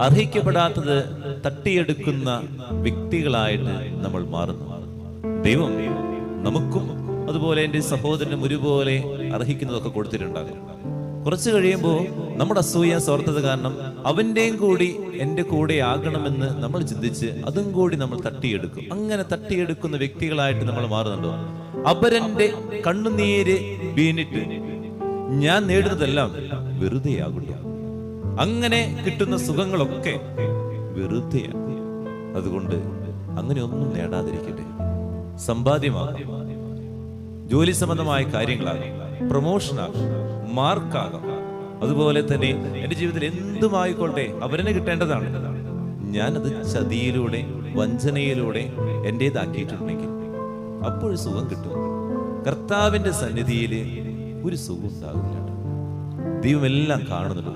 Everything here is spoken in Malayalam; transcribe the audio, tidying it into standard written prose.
അർഹിക്കപ്പെടാത്തത് തട്ടിയെടുക്കുന്ന വ്യക്തികളായിട്ട് നമ്മൾ മാറുന്നു. ദൈവം നമുക്കും അതുപോലെ എൻ്റെ സഹോദരനും ഒരുപോലെ അർഹിക്കുന്നതൊക്കെ കൊടുത്തിട്ടുണ്ടാകും. കുറച്ച് കഴിയുമ്പോൾ നമ്മുടെ അസൂയ സ്വാർത്ഥത കാരണം അവൻ്റെയും കൂടി എൻ്റെ കൂടെ ആകണമെന്ന് നമ്മൾ ചിന്തിച്ച് അതും കൂടി നമ്മൾ തട്ടിയെടുക്കും. അങ്ങനെ തട്ടിയെടുക്കുന്ന വ്യക്തികളായിട്ട് നമ്മൾ മാറുന്നുണ്ടോ? അപരന്റെ കണ്ണുനീര് വീണിട്ട് ഞാൻ നേടുന്നതെല്ലാം വെറുതെയാകുന്നു. അങ്ങനെ കിട്ടുന്ന സുഖങ്ങളൊക്കെ വെറുതെയാണ്. അതുകൊണ്ട് അങ്ങനെ ഒന്നും നേടാതിരിക്കട്ടെ. സമ്പാദ്യമാകാം, ജോലി സംബന്ധമായ കാര്യങ്ങളാകാം, പ്രൊമോഷനാകാം, മാർക്കാകാം, അതുപോലെ തന്നെ എൻ്റെ ജീവിതത്തിൽ എന്തുമായിക്കൊള്ളട്ടെ അവരനെ കിട്ടേണ്ടതാണ്. ഞാനത് ചതിയിലൂടെ വഞ്ചനയിലൂടെ എൻ്റേതാക്കിയിട്ടുണ്ടെങ്കിൽ അപ്പോൾ സുഖം കിട്ടും. കർത്താവിൻ്റെ സന്നിധിയിൽ ഒരു സുഖം ഉണ്ടാകില്ല. ദൈവം എല്ലാം കാണുന്നുണ്ട്.